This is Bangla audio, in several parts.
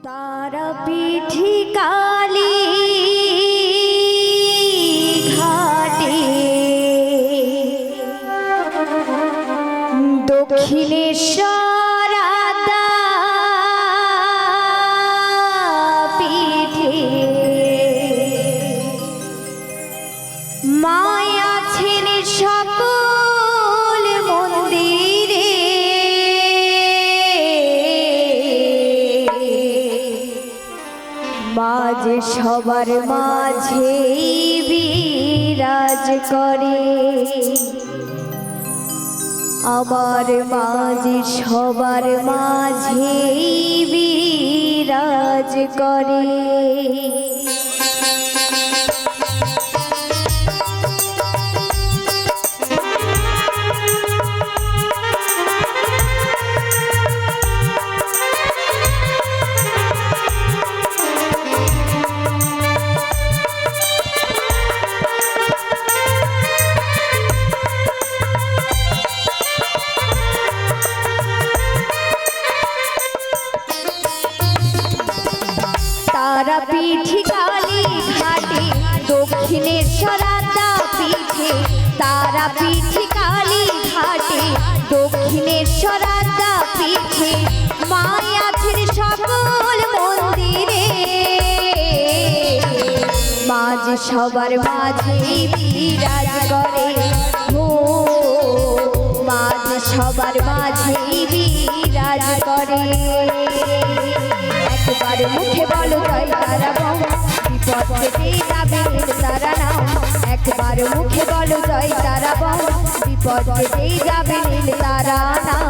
তারাপীঠে কালী ঘাটে দক্ষিণেশ্বর পিঠে মায়া ছেড়ে সকল মন্দিরে মাঝে সবার মাঝে বিরাজ করে আমার মাঝে সবার মাঝে বিরাজ করে। তারাপীঠে কালী ঘাটে দক্ষিণেশ্বর পিঠে তারাপীঠে কালী ঘাটে দক্ষিণেশ্বর পিঠে মায়া ছেড়ে সকল মন্দিরে মাঝে সবার মাঝে বিরাজ করে ও মাঝে সবার মাঝে বিরাজ করে। একবার মুখে বলো জয় তারা বম বিপদ কেটে যাবে তারা নাও একবার মুখে বলো জয় তারা বম বিপদ কেটে যাবে তারা নাও।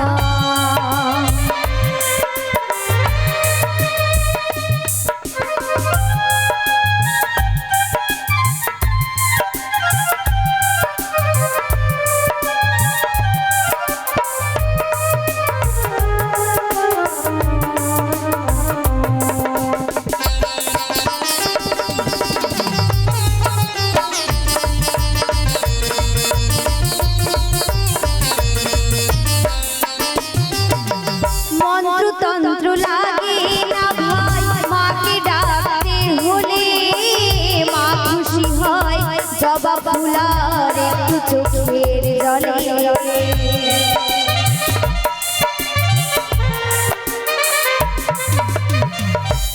তন্ত্র লাগে না ভাই মাকে ডাকতে হলে মা খুশি হয় জবা ফুলার একটু চোখের জলে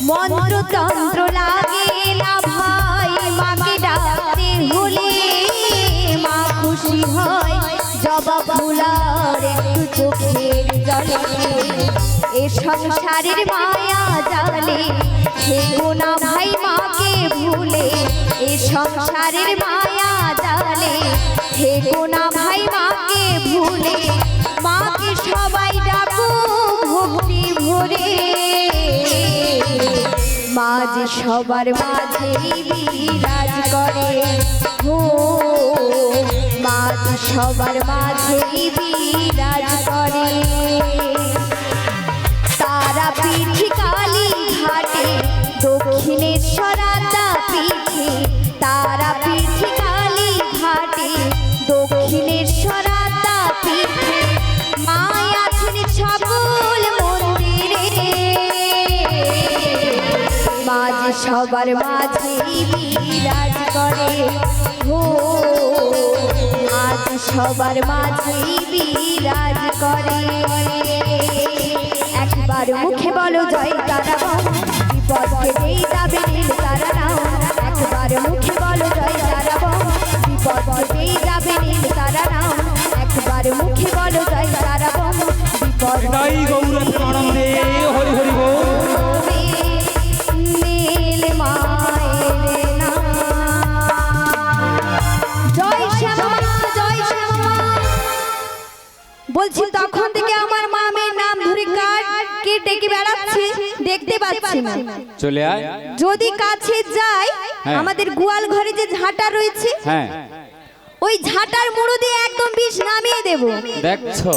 মন্ত্র তন্ত্র লাগে না ভাই মাকে ডাকতে হলে মা খুশি হয় জবা ফুলার একটু চোখের জলে। এ সংসারের মায়া জালে থেকো না ভাই মাকে ভুলে এ সংসারের মায়া জালে থেকো না ভাই মাকে ভুলে মাকে সবাই ডাকো ভক্তি ভরে মাঝে সবার মাঝে বিরাজ করে ও মাঝে সবার মাঝে বিরাজ করে। তারাপীঠে কালী ঘাটে দক্ষিণেশ্বর পিঠে তারাপীঠে কালী ঘাটে দক্ষিণেশ্বর পিঠে মায়া ছেড়ে সকল মন্দিরে মাঝে সবার মাঝে বিরাজ করে ও মাঝে সবার মাঝে বিরাজ করে। একবার মুখে বলো জয় তারা বম বিপদ কেটে যাবে তারা নাও একবার মুখে বলো জয় তারা বম বিপদ কেটে যাবে তারা নাও একবার মুখে বলো জয় তারা বম বিপদ হরি হরি বল নীল মায়ের নাম জয় শ্যামা জয় শ্যামা বলছি তখন থেকে আমার মা মেয়ের নাম ধরে কে ডেকে বেড়াচ্ছে দেখতে পাচ্ছি না। চলে আয় যদি কাছে যাই আমাদের গোয়াল ঘরে যে ঝাঁটা রয়েছে ওই ঝাঁটার মুড়ো দিয়ে একদম বিষ নামিয়ে দেব। দেখছো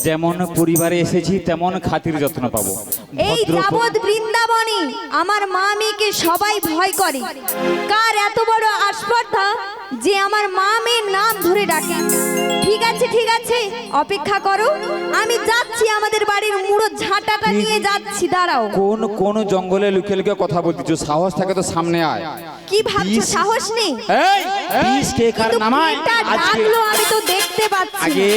যেমন পরিবারে এসেছি তেমন খাতির যত্ন পাবো। এই যাবৎ বৃন্দাবনে আমার মা মেয়েকে সবাই ভয় করে কার এত বড় আস্পর্ধা যে আমার মা মেয়ের নাম ধরে ডাকে। ঠিক আছে, অপেক্ষা করো, আমি যাচ্ছি আমাদের বাড়ির মুড়ো ঝাঁটাটা নিয়ে যাচ্ছি, দাঁড়াও। কোন কোন জঙ্গলে লুকিয়ে লুকিয়ে কথা বলতিস? সাহস থাকে তো সামনে আয়। কি ভাবছো সাহস নেই? এই বিষ কে কার কিন্তু নামায় এটা আজকে? ডাকলো আমি তো দেখতে পাচ্ছি। আগে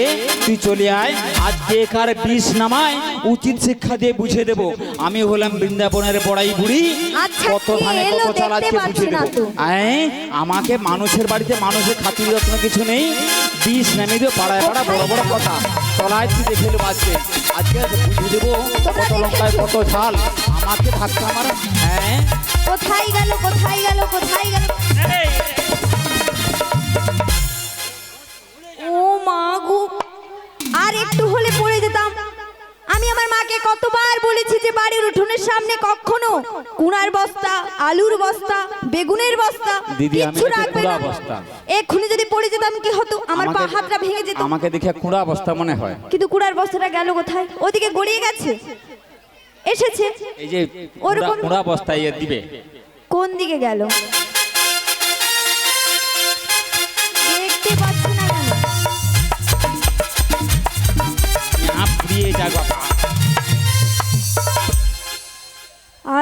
তুই চলে আয়, আজকে কার বিষ নামায় উচিত শিক্ষা দিয়ে বুঝিয়ে দেব। আমি হলাম বৃন্দাবনের বড়াই বুড়ি, আচ্ছা, কত কে ধানে এলো কত চাল দেখতে আজকে পাচ্ছি বুঝিয়ে না দেব। তো। আমাকে মানুষের বাড়িতে মানুষের খাতির যত্ন কিছু নেই, বিষ নামিয়ে দিয়ে পাড়ায় পাড়া বড় বড় কথা চলায়, তুই দেখে নেবো আজকে। আজকে বুঝিয়ে দেবো কত লঙ্কায় কত ঝাল, আমাকে থাকতে আমার। কোথায় গেল কোথায় গেল কোথায় গেল? ও মা গো, আর একটু হলে পড়ে যেতাম। আমি আমার মাকে কতবার বলেছি যে বাড়ির উঠোনের সামনে কখনো কুড়ার বস্তা, আলুর বস্তা, বেগুনের বস্তা দিদি, আমি কিচ্ছু একটা রাখবে কুড়া না। বস্তা। এক্ষুনি যদি পড়ে যেতাম কি হতো? আমার পা হাতটা ভেঙে যেত। আমাকে দেখে কুড়া অবস্থা মনে হয়। কিন্তু কুড়ার বস্তাটা গেল কোথায়? ওদিকে গড়িয়ে গেছে, এসেছে। এই যে ওরকম কুড়া অবস্থা ইয়ে দিবে, কোন দিকে গেল দেখতে পাচ্ছি না কেন?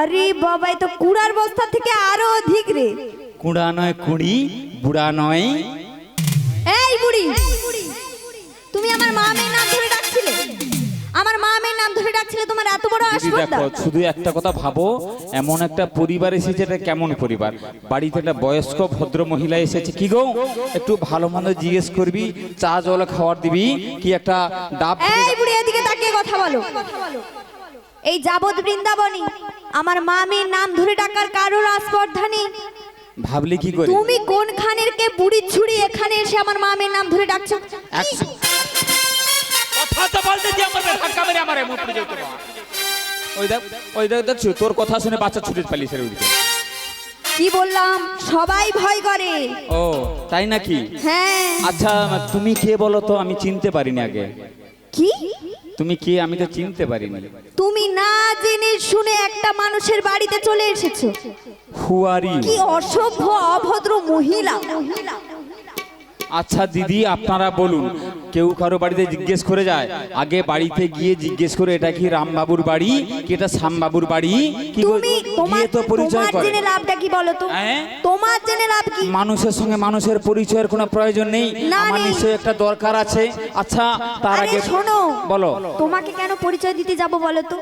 আরে বাবা, এ তো কুড়ার বস্তা থেকে আরো অধিক রে। কুড়া নয় কুড়ি, বুড়া নয়। এই বুড়ি, তুমি আমার মা মেয়ের নাম ধরে ডাকছিলে? আমার মা মেয়ের নাম ধরে ডাকছিলে? তোমার এত বড় দিদি আসপর্দা? দেখো, শুধু একটা কথা ভাবো, এমন একটা পরিবার এসেছে, এটা কেমন পরিবার? বাড়িতে একটা বয়স্ক ভদ্র মহিলা এসেছে, কি গো একটু ভালো মন্দ জিজ্ঞেস করবি, চা জল খাওয়ার দিবি কি? একটা ডাব। এই বুড়ি, এদিকে তাকিয়ে কথা বলো। এই যাবত বৃন্দাবনী আমার মা মেয়ের নাম ধরে ডাকার কারোর আস্পর্ধা নেই। ভাবলি কি করে? তুমি কোন খানের কে বুড়ি ছুড়ি এখানে এসে আমার মা মেয়ের নাম ধরে ডাকছো? কথা তো বলতে দি, আমার ধাক্কা মেরে আমারে মুখ পুড়ে যেতে। ওই দেখ দেখছো, তোর কথা শুনে বাচ্চা ছুটে পালিয়েছে ওইদিকে। কি বললাম? সবাই ভয় করে। ও তাই নাকি? হ্যাঁ। আচ্ছা তুমি কে বলো তো? আমি চিনতে পারিনি আগে। কি? তুমি কে? আমি তো চিনতে পারিনি। তুমি না জেনে শুনে একটা মানুষের বাড়িতে চলে এসেছো। হু আর ইউ? কি অসভ্য অভদ্র মহিলা। আচ্ছা দিদি, আপনারা বলুন, কেউ কারো বাড়িতে জিজ্ঞেস করে যায়, আগে বাড়িতে গিয়ে জিজ্ঞেস করে এটা কি রামবাবুর বাড়ি কি এটা শ্যামবাবুর বাড়ি? কি তুমি গিয়ে তো পরিচয় তোমার করে। জেনে লাভটা কি বলো তো? তোমার জেনে লাভ কি? মানুষের সঙ্গে মানুষের পরিচয়ের কোনো প্রয়োজন নেই, না, আমার নেই। নিশ্চয়ই একটা দরকার আছে। আচ্ছা তার আরে আগে শোনো, বলো। তোমাকে কেন পরিচয় দিতে যাব বলো তো?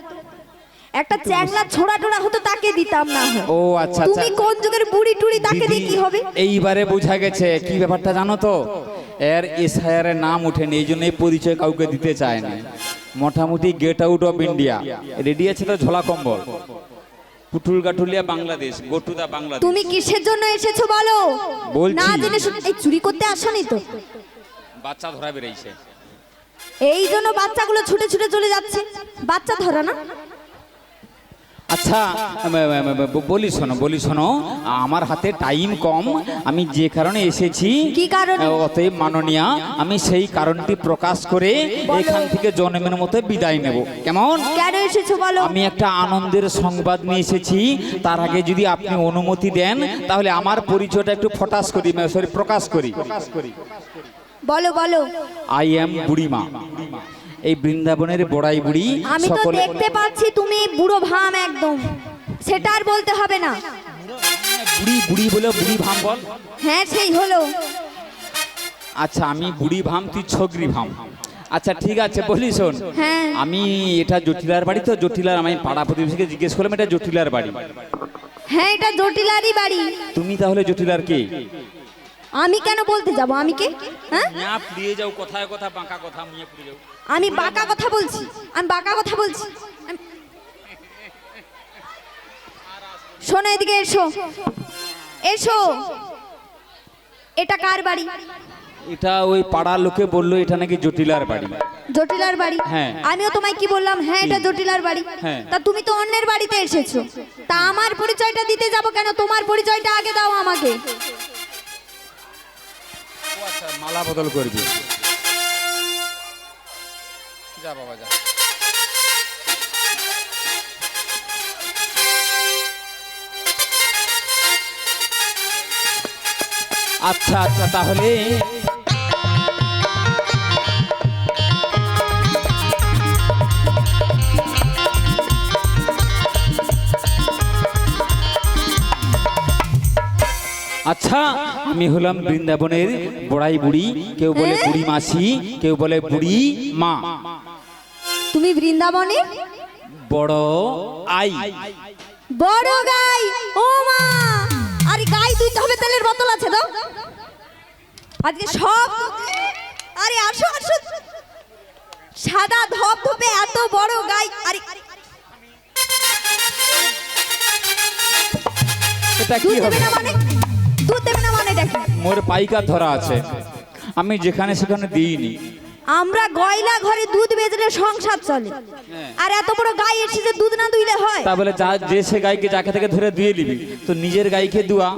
একটা চ্যাংলা ছোড়া টোড়া হতো, তাকে দিতাম না হয়। ও আচ্ছা তুমি কোন যুগের বুড়ি টুড়ি, তাকে দিয়ে কি হবে? এইবারে বোঝা গেছে কি ব্যাপারটা জানো তো? এর এসআইআর এর নাম ওঠেনি, এই জন্য এই পরিচয় কাউকে দিতে চায় না। মোটামুটি get out of India ready আছে তো, ঝোলা কম্বল, পুটুল গাটুলিয়া Bangladesh, go to the Bangladesh. তুমি কিসের জন্য এসেছো বলো? বলছি। না জেনে শুনে এই চুরি করতে আসনি তো? বাচ্চা ধরা বেরিয়েছে, এই জন্য বাচ্চাগুলো ছুটে ছুটে চলে যাচ্ছে। বাচ্চা ধরা না? আচ্ছা বলি শোনো, আমার হাতে টাইম কম, আমি যে কারণে এসেছি, কি কারণে? অতএব মাননীয়া, আমি সেই কারণটি প্রকাশ করে এখান থেকে জন্মের মতো বিদায় নেব। কেমন? কেন এসেছো বলো? আমি একটা আনন্দের সংবাদ নিয়ে এসেছি। তার আগে যদি আপনি অনুমতি দেন তাহলে আমার পরিচয়টা একটু প্রকাশ করি। বলো বলো। আই এম বুড়িমা, এই বৃন্দাবনের বড়াই বুড়ি। আমি তো দেখতে পাচ্ছি তুমি বুড়ো ভাম একদম, সেটা আর বলতে হবে না। বুড়ি বুড়ি বলে বুড়ি ভাম বল। হ্যাঁ সেই হলো। আচ্ছা আমি বুড়ি ভাম, তুই ছগরি ভাম। আচ্ছা ঠিক আছে, বলি শোন, হ্যাঁ। আমি এটা জটিলার বাড়ি তো, জটিলার আমি পাড়া প্রতিবেশীকে জিজ্ঞেস করলাম এটা জটিলার বাড়ি। হ্যাঁ এটা জটিলারই বাড়ি। তুমি তাহলে জটিলার কে? আমি কেন বলতে যাব? আমি কে? হ্যাঁ, মিয়া পুড়িয়ে যাও, কথায় কথা বাঁকা কথা, মিয়া পুড়িয়ে যাও। আমি বাঁকা কথা বলছি? আমি বাঁকা কথা বলছি? শোনো এদিকে এসো, এসো। এটা কার বাড়ি? এটা ওই পাড়ার লোকে বললো এটা নাকি জটিলার বাড়ি। জটিলার বাড়ি? হ্যাঁ। আমিও তোমায় কি বললাম? হ্যাঁ এটা জটিলার বাড়ি। হ্যাঁ। তা তুমি তো অন্যের বাড়িতে এসেছো, তা আমার পরিচয়টা দিতে যাব কেন? তোমার পরিচয়টা আগে দাও আমাকে। আচ্ছা মালা বদল করবি, যা বাবা যা। আচ্ছা আচ্ছা তাহলে আচ্ছা, আমি হলাম বৃন্দাবনের বড়াই বুড়ি, কেউ বলে বুড়ি মাসি, কেউ বলে বুড়ি মা। তুমি বৃন্দাবনে বড় আই। বড় গাই। ও মা, আরে গাই দুইতে হবে, তেলের বোতল আছে তো আজকে সব। আরে আসো আসো, সাদা ধপধপে এত বড় গাই। আরে এটা কি দুধ দেবে হবে? না মানে? দুধ দেবে না মানে দেখো, মোর পাইকার ধরা আছে, আমি যেখানে সেখানে দিইনি। আমরা গয়লা ঘরে দুধ বেচলে সংসার চলে, আর এত বড় গাই এসেছে দুধ না দুইলে হয়? তা বলে যা যে সে গাইকে যাকে থেকে ধরে দুয়ে নিবি, তো নিজের গাইকে দুয়া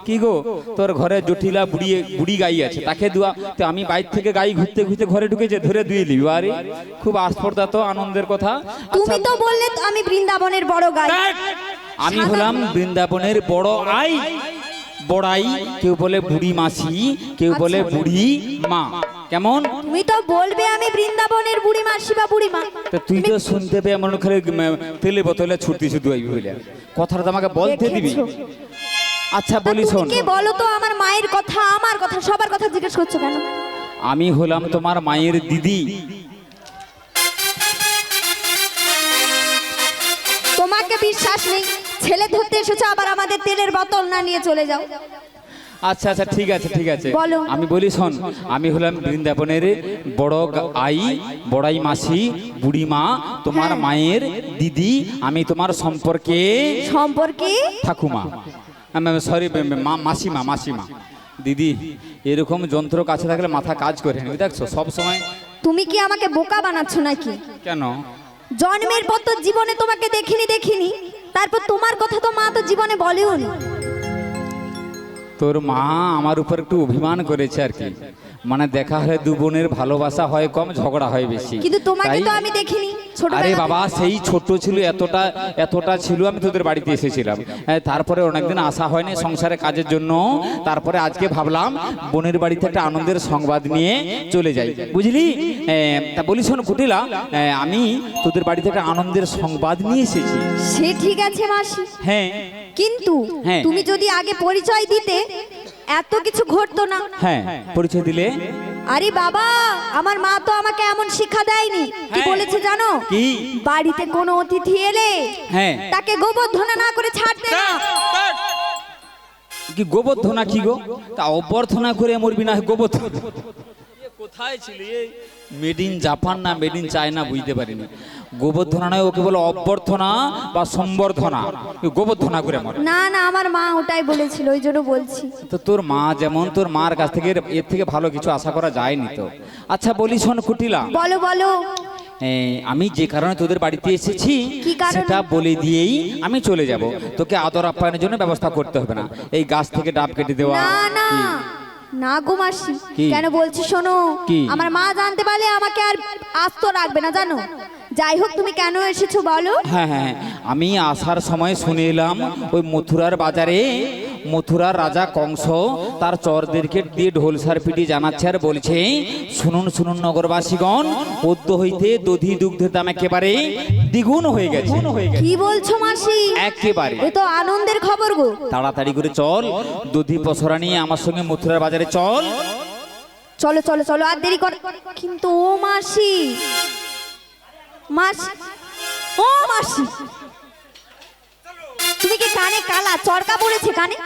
কি গো? তোর ঘরে জটিলা বুড়ি বুড়ি গাই আছে, তাকে দুয়া। তো আমি বাইর থেকে গাই ঘুরতে ঘুরতে ঘরে ঢুকেছে, ধরে দুয়ে নিবি? আরে খুব আস্পর্ধা তো, আনন্দের কথা। তুমি তো বললে আমি বৃন্দাবনের বড় গাই। আমি হলাম বৃন্দাবনের বড় আই, বড়াই, কেউ বলে বুড়ি মাসি, কেউ বলে বুড়ি মা। কেমন? তুমি তো বলবে আমি বৃন্দাবনের বুড়ি মাসি বা বুড়ি মা। তো তুই তো শুনতে পেয়ে এমন খালি তেলে বোতলে ছুটতি শুধু আইবি বলে, কথাটা তো আমাকে বলতে দিবি। আচ্ছা বলি শোন, তুমি কি বলো তো, আমার মায়ের কথা, আমার কথা, সবার কথা জিজ্ঞেস করছো কেন? আমি হলাম তোমার মায়ের দিদি। তোমাকে বিশ্বাস নেই, ছেলে ধরতে এসেছো আবার আমাদের তেলের বোতল না নিয়ে চলে যাও। আচ্ছা আচ্ছা ঠিক আছে ঠিক আছে, বলো। আমি বলি শোন, আমি হলাম বৃন্দাবনের বড় আই, বড়াই মাসি, বুড়ি মা, তোমার হ্যাঁ। মায়ের দিদি। আমি তোমার সম্পর্কে সম্পর্কে ঠাকুমা, সরি মাসিমা, মাসিমা। দিদি, এরকম যন্ত্র কাছে থাকলে মাথা কাজ করে না, দেখছো সব সময়। তুমি কি আমাকে বোকা বানাচ্ছ নাকি? কেন? জন্মের পর তো জীবনে তোমাকে দেখিনি, তারপর তোমার কথা তো মা তো জীবনে বলেও নি। তোর মা আমার উপর একটু অভিমান করেছে আর কি, মানে দেখা হলে দু বোনের ভালোবাসা হয় কম, ঝগড়া হয় বেশি। কিন্তু তোমাকে তাই- তো আমি দেখিনি আরে ছোটবেলা। বাবা, সেই ছোট ছিল, এতটা এতটা ছিল, আমি তোদের বাড়িতে এসেছিলাম। তারপরে অনেকদিন আসা হয়নি সংসারে কাজের জন্য। তারপরে আজকে ভাবলাম বোনের বাড়িতে একটা আনন্দের সংবাদ নিয়ে চলে যাই, বুঝলি? তা বলি শোন কুটিলা, আমি তোদের বাড়িতে একটা আনন্দের সংবাদ নিয়ে এসেছি। সে ঠিক আছে মাসি, হ্যাঁ কিন্তু হ্যাঁ। তুমি যদি আগে পরিচয় দিতে এত কিছু ঘটতো না। হ্যাঁ, পরিচয় দিলে। আরে বাবা, আমার মা তো আমাকে এমন শিক্ষা দেয়নি। কি হ্যাঁ। বলেছে জানো? কি? বাড়িতে কোনো অতিথি এলে হ্যাঁ। তাকে গোবর্ধনা না করে ছাড়তে না। কি গোবর্ধনা? কি গো? তা অভ্যর্থনা করে মরবি না গোবর্ধনা? কোথায় ছিলি? মেড ইন জাপান না মেড ইন চায়না বুঝতে পারিনি। গোবর্ধনা নয়, ওকে বলো অভ্যর্থনা বা সম্বর্ধনা। গোবর্ধনা করে মরে। না না, আমার মা ওটাই বলেছিল, ওই জন্য বলছি। তো তোর মা যেমন, তোর মার কাছ থেকে এর থেকে ভালো কিছু আশা করা যায়নি তো। আচ্ছা বলি শোন কুটিলা, বলো বলো। আমি যে কারণে তোদের বাড়িতে এসেছি কি কারণে? সেটা বলে দিয়েই আমি চলে যাব। তোকে আদর আপ্যায়নের জন্য ব্যবস্থা করতে হবে না, এই গাছ থেকে ডাব কেটে দেওয়া। না না কি? না গো মাসি, কি? কেন বলছি শোনো। কি? আমার মা জানতে পারলে আমাকে আর আস্ত রাখবে না, জানো? যাই হোক, তুমি কেন এসেছো বলো। হ্যাঁ হ্যাঁ, আমি আসার সময় শুনে এলাম ওই মথুরার বাজারে মথুরার রাজা কংস তার চরদেরকে দিয়ে ঢোলসার পিটি জানাচ্ছে আর বলছে, শুনুন শুনুন নগরবাসীগণ, পদ্য হইতে দধি দুগ্ধের দাম একেবারে দ্বিগুণ হয়ে গেছে। কি বলছো মাসি? একেবারে। এ তো আনন্দের খবর গো। তাড়াতাড়ি করে চল, দধি পসরা নিয়ে আমার সঙ্গে মথুরার বাজারে চল। চলো চলো চলো, আর দেরি কর। কিন্তু ও মাসি, মাসি, ও মাসি, তুমি কি কানে কালা চরকা পড়েছে? কানে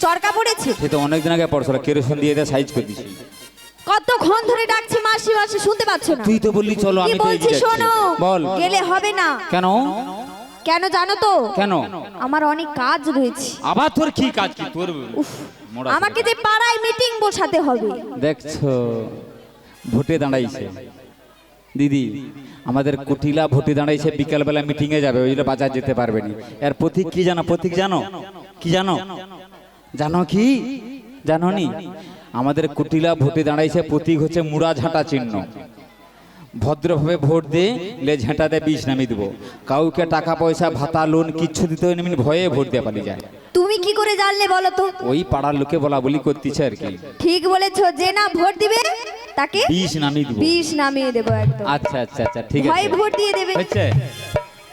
চরকা পড়েছে? সে তো অনেকদিন আগে পড়ছিল, কেরোসিন দিয়ে সাইজ করে দিছি। কতক্ষণ ধরে ডাকছি মাসি মাসি, শুনতে পাচ্ছ না? তুই তো বললি চলো, কি আমি তো বলছি এগিয়ে যাচ্ছি। শোনো, বল। গেলে হবে না। কেন? কেন জানো তো? কেন? আমার অনেক কাজ রয়েছে। আবার তোর কি কাজ? কি তোর মোড়া আমাকে যে পাড়ায় মিটিং বসাতে হবে। দেখছো, ভোটে দাঁড়াইছে দিদি, আমাদের কুটিলা ভোটে দাঁড়াইছে, বিকালবেলা মিটিং এ যাবে, ওই জন্য বাজার যেতে পারবে না। এর প্রতীক কি জানো? প্রতীক জানো? কি জানো? জানো কি? জানো নি? আমাদের কুটিলা ভোটে দাঁড়াইছে, প্রতীক হচ্ছে মুড়া ঝাঁটা চিহ্ন। ভদ্রভাবে ভোট দে, লে ঝেঁটা দিয়ে বিষ নামিয়ে দেবো। কাউকে টাকা পয়সা ভাতা লোন কিচ্ছু দিতে হয় না, ভয়ে ভোট দিয়ে পালিয়ে যায়। তুমি কি করে জানলে বলো তো? ওই পাড়ার লোকে বলা বলি করতেছে আর কি। ঠিক বলেছো, যে না ভোট দিবে তাকে বিষ নামিয়ে দেবো। বিষ নামিয়ে দেবো একদম। আচ্ছা আচ্ছা আচ্ছা, ঠিক ভয় আছে, ভোট দিয়ে দেবে। হচ্ছে।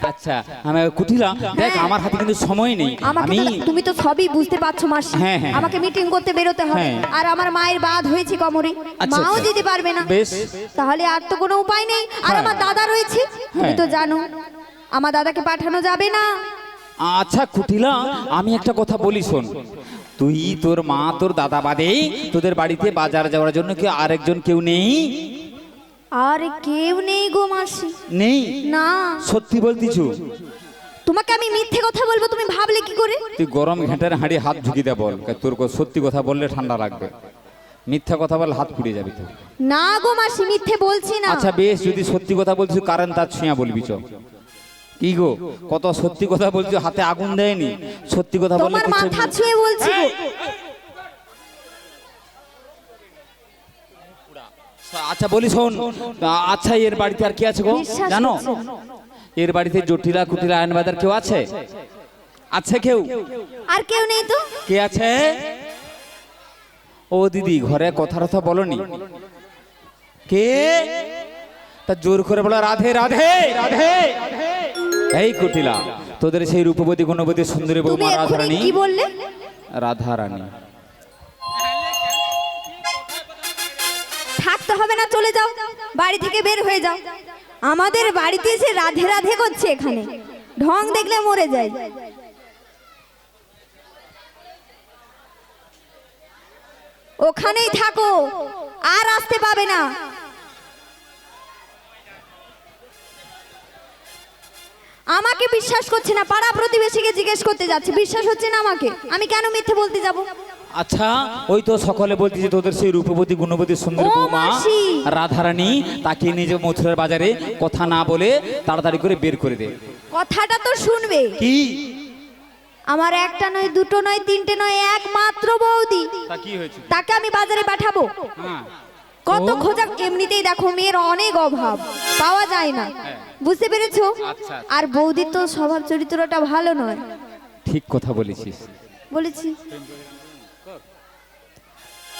আচ্ছা আমি কুটিলা দেখ আমার হাতে কিন্তু সময় নেই আমাকে তুমি তো সবই বুঝতে পারছো মাসি। হ্যাঁ, হ্যাঁ। আমাকে মিটিং করতে বেরোতে হবে, হ্যাঁ। আর আমার মায়ের বাদ হয়েছে কোমরে, আচ্ছা, মাও আচ্ছা। দিতে পারবে না। বেশ। তাহলে আর তো কোনো উপায় নেই। আর হ্যাঁ। আমার দাদা রয়েছে, তুমি হ্যাঁ। তো জানো আমার দাদাকে পাঠানো যাবে না। আচ্ছা কুটিলা আমি একটা কথা বলি শোন, তুই তোর মা তোর দাদা বাদে তোদের বাড়িতে বাজার যাওয়ার জন্য কি আরেকজন কেউ নেই? আর কেউ নেই গো মাসি। নেই? না। সত্যি বলতিছু? তোমাকে আমি মিথ্যে কথা বলবো তুমি ভাবলে কি করে? তুই গরম ঘেঁটার হাঁড়ি হাত ঝুঁকি দে বল, তোর সত্যি কথা বললে ঠান্ডা লাগবে, মিথ্যা কথা বল হাত পুড়ে যাবি তো। না গো মাসি মিথ্যে বলছি না। আচ্ছা বেশ, যদি সত্যি কথা বলছিস কারণ তার ছুঁয়া বলবি চ। কি গো কত সত্যি কথা বলছো, হাতে আগুন দেয়নি, সত্যি কথা বললে তোমার কিছু- মাথা ছুঁয়ে বলছি গো। আচ্ছা বলি শোন, আচ্ছা এর বাড়িতে আর কি আছে গো বিশ্বাস জানো? হচ্ছে না। এর বাড়িতে জটিলা কুটিলা আয়নবাজার কেউ আছে? আছে কেউ? আর কেউ নেই তো। কে আছে? ও দিদি ঘরে কথা কথা বলনি কে? তা জোর করে বলো রাধে রাধে রাধে। এই কুটিলা তোদের সেই রূপবতী গুণবতী সুন্দরী তুমি বৌমা এক্ষুনি রাধারানী। কি বললে? রাধারানী থাকতে হবে না, চলে যাও, বাড়ি থেকে বের হয়ে যাও। আমাদের বাড়িতে এসে রাধে রাধে করছে, এখানে ঢং দেখলে মরে যায়। ওখানেই থাকো, আর আসতে পাবে না। আমাকে বিশ্বাস করছে না, পাড়া প্রতিবেশীকে জিজ্ঞেস করতে যাচ্ছে, বিশ্বাস হচ্ছে না আমাকে, আমি কেন মিথ্যে বলতে যাব? আচ্ছা ওই তো সকলে বলতেছে তোদের সেই রূপবতী গুণবতী সুন্দরী ও বৌমা মাসি। রাধারানী, তাকে নিজে মথুরার বাজারে কথা না বলে তাড়াতাড়ি করে বের করে দে। কথাটা তো শুনবে। কি? আমার একটা নয়, দুটো নয়, তিনটে নয়, একমাত্র বৌদি, তা কি হয়েছে? তাকে আমি বাজারে পাঠাবো। হ্যাঁ কত ও। খোঁজা, এমনিতেই দেখো মেয়ের অনেক অভাব, পাওয়া যায় না, বুঝতে পেরেছো? আচ্ছা। আর বৌদির তো স্বভাব চরিত্রটা ভালো নয়। ঠিক কথা বলেছিস। বলেছি।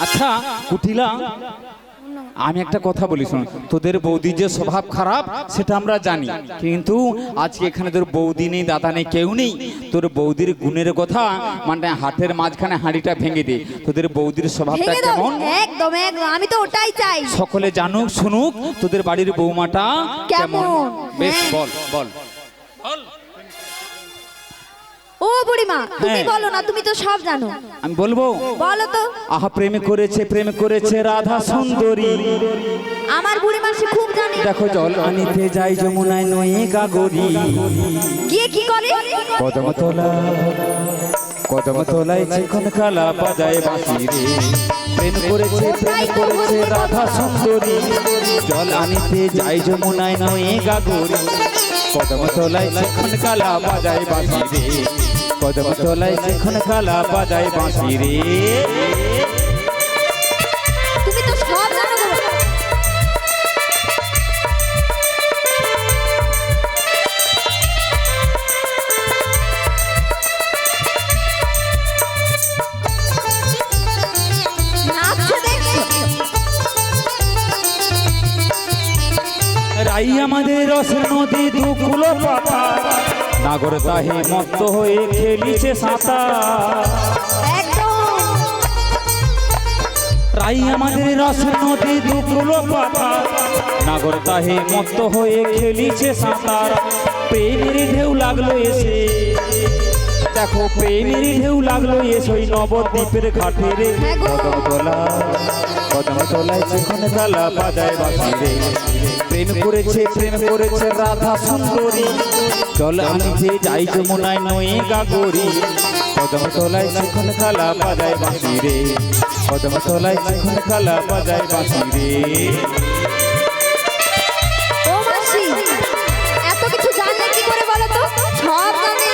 আচ্ছা কুটিলা আমি একটা কথা বলি শোন, তোদের বৌদির যে স্বভাব খারাপ সেটা আমরা জানি, কিন্তু আজকে এখানে তোর বৌদি নেই, দাদা নেই, কেউ নেই, তোর বৌদির গুণের কথা মানে হাটের মাঝখানে হাঁড়িটা ভেঙে দে। তোদের বৌদির স্বভাবটা ভেঙে দাও, কেমন একদম একদম, আমি তো ওটাই চাই। সকলে জানুক শুনুক তোদের বাড়ির বৌমাটা কেমন। কেমন? বেশ হ্যাঁ। বল বল। ও বুড়িমা তুমি হ্যাঁ। বলো না, তুমি তো সব জানো, আমি বলবো? বলো তো। আহা প্রেম করেছে রাধা সুন্দরী, আমার বুড়িমা সে খুব জানে। দেখো জল আনিতে যাই যমুনায় নয়ে গাগরি, গিয়ে কি করে? কদম তলায় চিকন কালা বাজায় বাঁশি রে। প্রেম করেছে রাধা সুন্দরী, জল আনিতে যাই যমুনায় নয়ে গাগরি, কদম তলায় চিকন কালা বাজায় বাঁশি রে, কদম তলায় চিকন কালা বাজায় বাঁশি রে। তুমি তো সব জানো গো। নাচছো দেখছো? রাই আমাদের রসের নদী দুকুলো পাতা, নাগর তাহে মত্ত হয়ে খেলিছে সাঁতার। একদম। রাই আমাদের রসের নদী দুকুলো পাতা, নাগর তাহে মত্ত হয়ে খেলিছে সাঁতার। প্রেমের ঢেউ লাগলো এসে, দেখো প্রেমের ঢেউ লাগলো এসে ওই নবদ্বীপের ঘাটে রে। হ্যাঁ গো। কদম তলায় চিকন কালা বাজায় বাঁশি রে। প্রেম করেছে রাধা সুন্দরী, জল আনিতে যাই যমুনায় নয়ে গাগরি, কদম তলায় চিকন কালা বাজায় বাঁশি রে, কদম তলায় চিকন কালা বাজায় বাঁশি রে। ও মাসি এত কিছু জানলে কি করে বলো তো? সব জানে।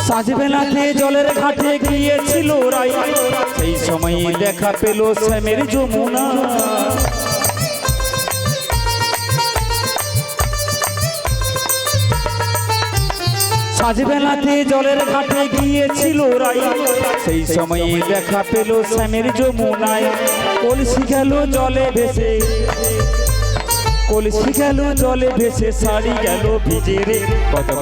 সাজবেলাতে জলের ঘাটে গিয়েছিল রাই, সেই সময় দেখা পেল শ্যামের যমুনা। সাজবেলাতে জলের ঘাটে গিয়েছিল রাই, সেই সময়ে দেখা পেল শ্যামের যমুনায়। কলসি গেল জলে ভেসে, কলসি গেল জলে ভেসে, শাড়ি গেল ভিজে রে। কদম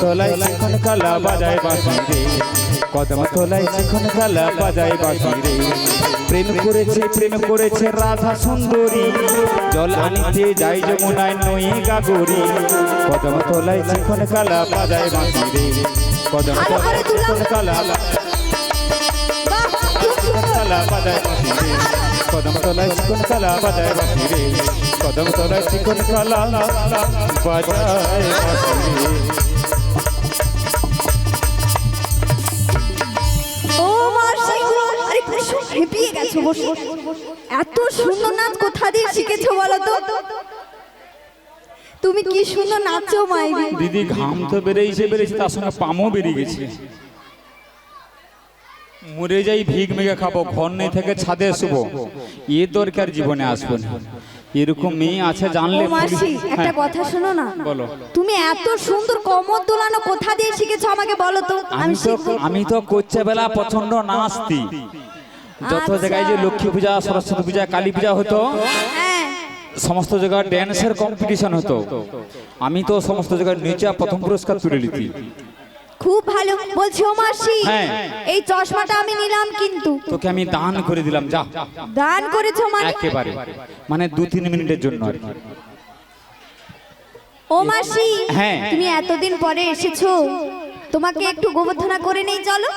তলায় শিখন কালা বাজায় বাঁশি রে, কদম তলায় শিখন কালা বাজায় বাঁশি রে। প্রেম করেছে রাধা সুন্দরী, জল আনিতে যাই যমুনায় নই গাগরি। কদম তলায় শিখন কালা বাজায় বাঁশি রে, কদম তলায় শিখন কালা কালা বাজায় বাঁশি রে, কদম তলায় শিখন কালা বাজায় বাঁশি রে, কদম তলায় শিখন কালা বাজায় বাঁশি রে। ও মাসি গো, আরে বসো, হেপিয়ে গেছো, বসো। এত সুন্দর নাচ কোথা দিয়ে শিখেছো বলো তো? তুমি কি সুন্দর নাচো মাইরি। দিদি ঘাম তো বেরিয়েছে তার সঙ্গে পামও বেরিয়ে গেছে। মরে যাই ভিগ মেঘে খাবো, ঘর নেই থেকে ছাদে শুবো, এ দরকার জীবনে আসবো না। এরকম মেয়ে আছে জানলে। ও মাসি, একটা কথা শোনো না। বলো। তুমি এত সুন্দর কমর দোলানো কোথা দিয়ে শিখেছো আমাকে বলো তো, আমি শিখবো। আমি তো কোচ্চা বেলা প্রচন্ড নাচতি। যত জায়গায় যে লক্ষ্মী পূজা, সরস্বতী পূজা, কালী পূজা হতো, হ্যাঁ, সমস্ত জায়গায় ড্যান্সের কম্পিটিশন হতো, আমি তো সমস্ত জায়গায় নিচে প্রথম পুরস্কার তুলে নিতি। খুব ভালো। বলছি ও মাসি, হ্যাঁ। এই চশমাটা আমি নিলাম কিন্তু। তোকে আমি দান করে দিলাম, যা। দান করেছো মানে? একেবারে, মানে 2-3 মিনিটের জন্য আর কি। ও মাসি, হ্যাঁ। তুমি এতদিন পরে এসেছো, তোমাকে একটু গোবর্ধনা করে নেই চলো।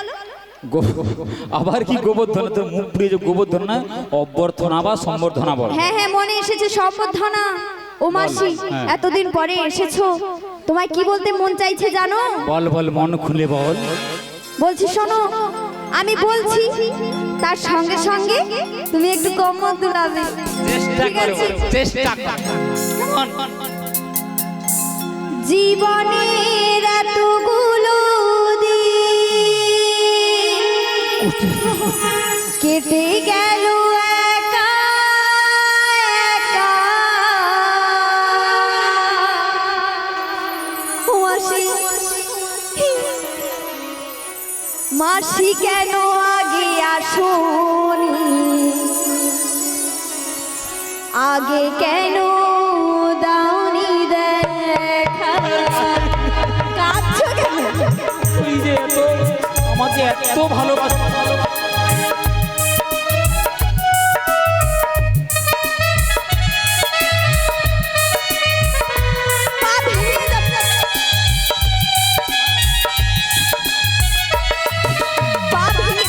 আবার কি গোবর্ধনা? তো মুখ পুড়িয়ে যে গোবর্ধনা, অভ্যর্থনা বা সম্বর্ধনা বল। হ্যাঁ হ্যাঁ, মনে এসেছে, সম্বর্ধনা। ও মাসি, হ্যাঁ। এতদিন পরে এসেছো, তোমায় কি বলতে মন চাইছে জানো? বল বল, মন খুলে বল। বলছি শোনো, আমি বলছি, তার সঙ্গে সঙ্গে তুমি একটু কোমর দুলাবে। ঠিক আছে? জীবনের এতগুলো দিন কেটে গেল একা একা। ও মাসি, মাসি কেন আগে আসোনি, আগে কেন দাওনি দেখা? কাঁদছো কেন? তুই যে আমাকে এত ভালোবাসি। পা ভেঙে যাবে। পা ভেঙে,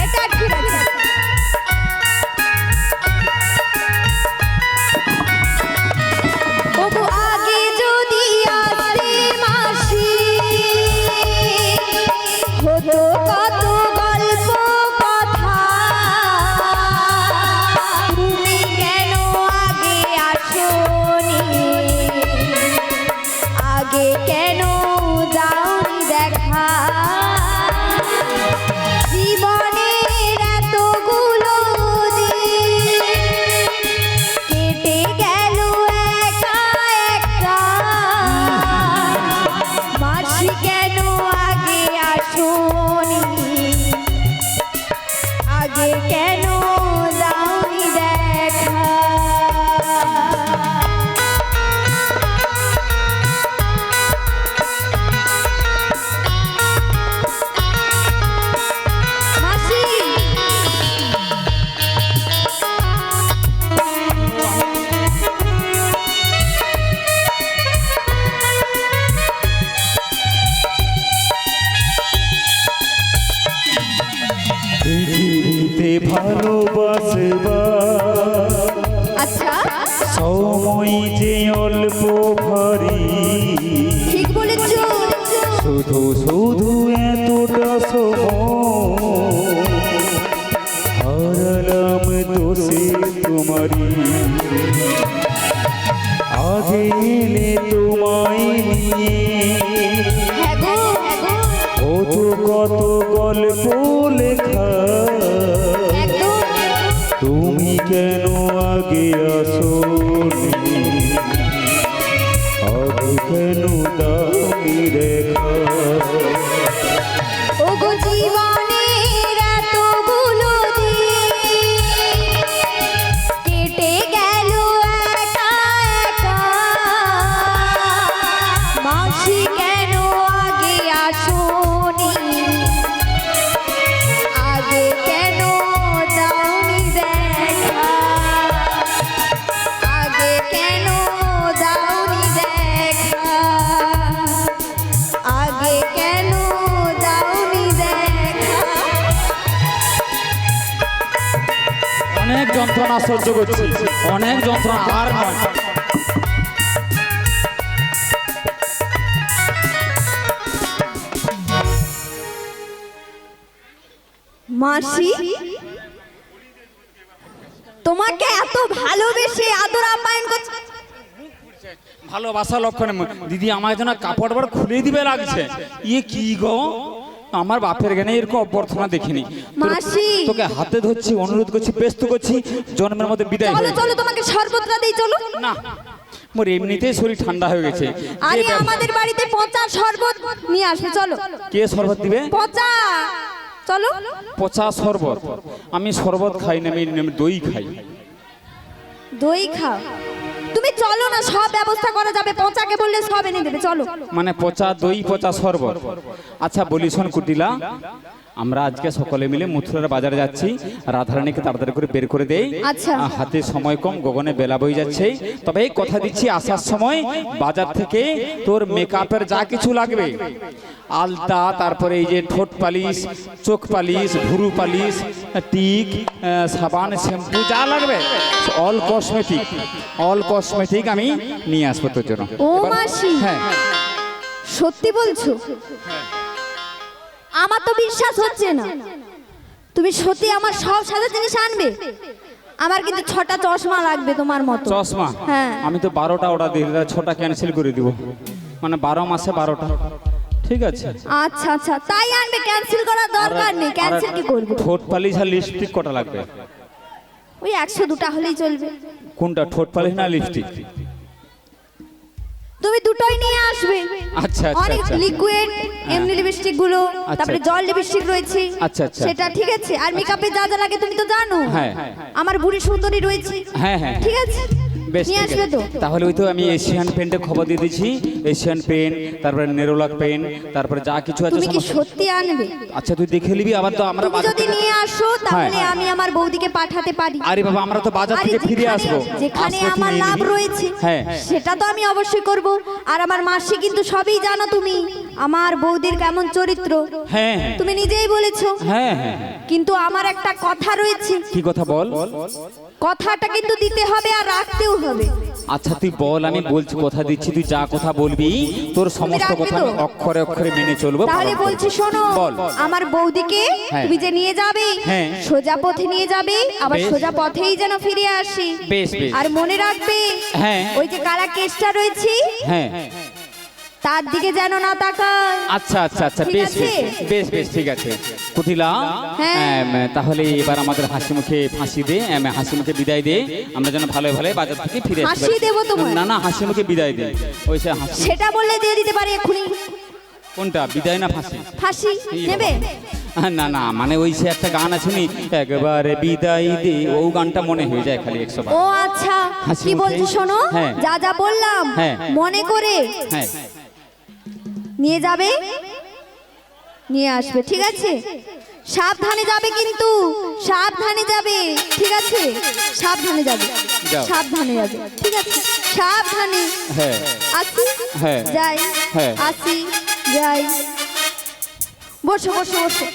এটা ঠিক আছে। ওগো আগে যদি আসতে মাসি, হতো কত গল্প কথা। তুমি কেন আগে আসোনি, আগে কেন দাওনি দেখা? জীবনের এতগুলো দিন কেটে গেল একা একা। মাসি কেন আগে আসোনি, আগে কেন দাওনি দেখা? মাসি, পৃথিবীতে ভালোবাসবা আচ্ছা, সময় যে অল্প ভারী, ঠিক বলেছো। শুধু শুধু এতটা সময় হারালাম দোষে তোমারি। আগে এলে তোমায় নিয়ে হ্যাঁ গো, হ্যাঁ গো, কত কত গল্প লেখা, একদম। তুমি কেন আগে আসোনি, দাওনি দেখা। ওগো জীবনের এতগুলো দিন কেটে গেল একা একা, মাসি কেন আগে আসোনি, আগে কেন দাওনি দেখা, আগে কেন দাওনি দেখা, আগে কেন দাওনি দেখা। অনেক যন্ত্রণা সহ্য করছি, অনেক যন্ত্রণা, আর নয়। মাসি, তোমাকে এত ভালোবেসে আদর আপ্যায়ন করছে। ভালোবাসা লক্ষণ দিদি আমার যেন কাপড় বার খুলে দিবে লাগছে। ইয়ে কি গো, আমার বাপের জ্ঞানে এরকম অভ্যর্থনা দেখিনি। মাসি, তোকে হাতে ধরছি, অনুরোধ করছি, ব্যস্ত করছি, জন্মের মধ্যে বিদায় চলো হয়ে। চলো তোমাকে শরবতটা দেই, চলো। না, মোর এমনিতেই শরীর ঠান্ডা হয়ে গেছে। আরে যে ব্যাপার- আমাদের বাড়িতে পচা শরবত নিয়ে আসবে, চলো। কে শরবত দিবে? পচা, চলো। পচা শরবত? আমি শরবত খাই না, আমি দই খাই। দই খাও? তুমি চলো না, সব ব্যবস্থা করা যাবে। পচাকে বললে সব এনে দেবে, চলো। মানে পচা দই, পচা শরবত। আচ্ছা বলি শোন কুটিলা, আমরা আজকে সকলে মিলে মথুরার বাজারে যাচ্ছি। রাধারানীকে তাড়াতাড়ি করে বের করে দেই। আচ্ছা। হাতে সময় কম, গগনে বেলা বই যাচ্ছে। তবে এই কথা দিচ্ছি, আসার সময় বাজার থেকে তোর মেকআপের যা কিছু লাগবে, আলতা, তারপরে এই যে ঠোঁট পালিশ, চোখ পালিশ, ভুরু পালিশ, টিক, সাবান, শ্যাম্পু যা লাগবে, অল কসমেটিক আমি নিয়ে আসবো তোর জন্য। ও মাসি, হ্যাঁ, সত্যি বলছো? আমার তো বিশ্বাস হচ্ছে না। তুমি সত্যি আমার সব সাদা জিনিস আনবে? আমার কিন্তু 6টা চশমা লাগবে তোমার মতো। চশমা? হ্যাঁ। আমি তো 12টা অর্ডার দিই, 6টা ক্যান্সেল করে দিব। মানে 12 মাসে 12টা। ঠিক আছে। আচ্ছা আচ্ছা, তাই আনবে, ক্যান্সেল করার দরকার নেই। ক্যান্সেল কি করব? ঠোঁট পালিশ আর লিপস্টিক কটা লাগবে? ওই 102টা হলেই চলবে। কোনটা, ঠোঁট পালিশ না লিপস্টিক? তুমি দুটোই নিয়ে আসবে। আচ্ছা আচ্ছা অনেক আচ্ছা। লিকুইড, এমনি লিপস্টিক গুলো, তারপরে জল লিপস্টিক রয়েছে। আচ্ছা, আচ্ছা। সেটা ঠিক আছে। আর মেকআপে যা যা লাগে তুমি তো জানো। হ্যাঁ। আমার বুড়ি সুন্দরী রয়েছে। হ্যাঁ হ্যাঁ। ঠিক আছে, বেশ, নিয়ে ঠিক আসবে আছে। তো? তাহলে ওই তো আমি এশিয়ান পেন্টে খবর দিয়ে দিচ্ছি। এশিয়ান পেন্ট, তারপরে নেরোলাক পেন্ট, তারপরে যা কিছু আছে তুমি কি সমস্ত। সত্যি আনবে? আচ্ছা তুই দেখে নিবি, আবার তো আমরা তুমি বাজার যদি থেকে- নিয়ে আসো তাহলে হ্যাঁ। আমি আমার বৌদিকে পাঠাতে পারি। আরে বাবা, আমরা তো বাজার আরে থেকে ফিরে যেখানে- আসবো। যেখানে আসলে তুই আমার নিয়ে লাভ নিবি। রয়েছে হ্যাঁ। সেটা তো আমি অবশ্যই করব। আর আমার মাসি কিন্তু সবই জানো তুমি, আমার বৌদির কেমন চরিত্র। হ্যাঁ হ্যাঁ। তুমি নিজেই বলেছো। হ্যাঁ হ্যাঁ। কিন্তু আমার একটা কথা রয়েছে, কি কথা বল? কথাটা কিন্তু দিতে হবে আর রাখতেও হবে। আচ্ছা তুই বল, আমি বলছি, কথা দিচ্ছি, তুই যা কথা বলবি তোর সমস্ত রাখবি কথা তো? আমি অক্ষরে অক্ষরে মেনে চলবো। তাহলে পালন করবো। বলছি শোনো, বল। আমার বৌদিকে হ্যাঁ। তুমি যে নিয়ে যাবে হ্যাঁ। সোজা পথে নিয়ে যাবে, আবার বেশ। সোজা পথেই যেন ফিরে আসি। বেশ, বেশ। আর মনে রাখবে, হ্যাঁ। ওই যে কারা কেসটা রয়েছে হ্যাঁ। তার দিকে যেন না তাকায়। আচ্ছা আচ্ছা আচ্ছা, ঠিক বেশ আছে? বেশ বেশ ঠিক আছে কুটিলা। হ্যাঁ। তাহলে এবার আমাদের হাসি মুখে ফাঁসি দে, হাসি মুখে বিদায় দে, আমরা যেন ভালো ভালো বাজার থেকে ফিরে আসতে হাসি পারি। দেবো তোমায়? না না, হাসি মুখে বিদায় দে। ওই সে হাসি। সেটা বললে দিয়ে দিতে পারি এক্ষুনি। কোনটা, বিদায় না ফাঁসি? ফাঁসি এই নেবে? না না, মানে ওই সে একটা গান আছে নি, একবারে বিদায় দে, ও গানটা মনে হয়ে যায় খালি 100 বার। ও আচ্ছা, হাসি কি মুখে- বলছি শোনো, হ্যাঁ। যা যা বললাম হ্যাঁ। মনে করে হ্যাঁ। নিয়ে যাবে, নিয়ে আসবে। ঠিক আছে? সাবধানে যাবে কিন্তু, সাবধানে যাবে। ঠিক আছে? সাবধানে যাবে, যাও। সাবধানে যাবে। ঠিক আছে? সাবধানে। হ্যাঁ। আসি, হ্যাঁ। যাই, হ্যাঁ। আসি, যাই। বসো বসো বসো।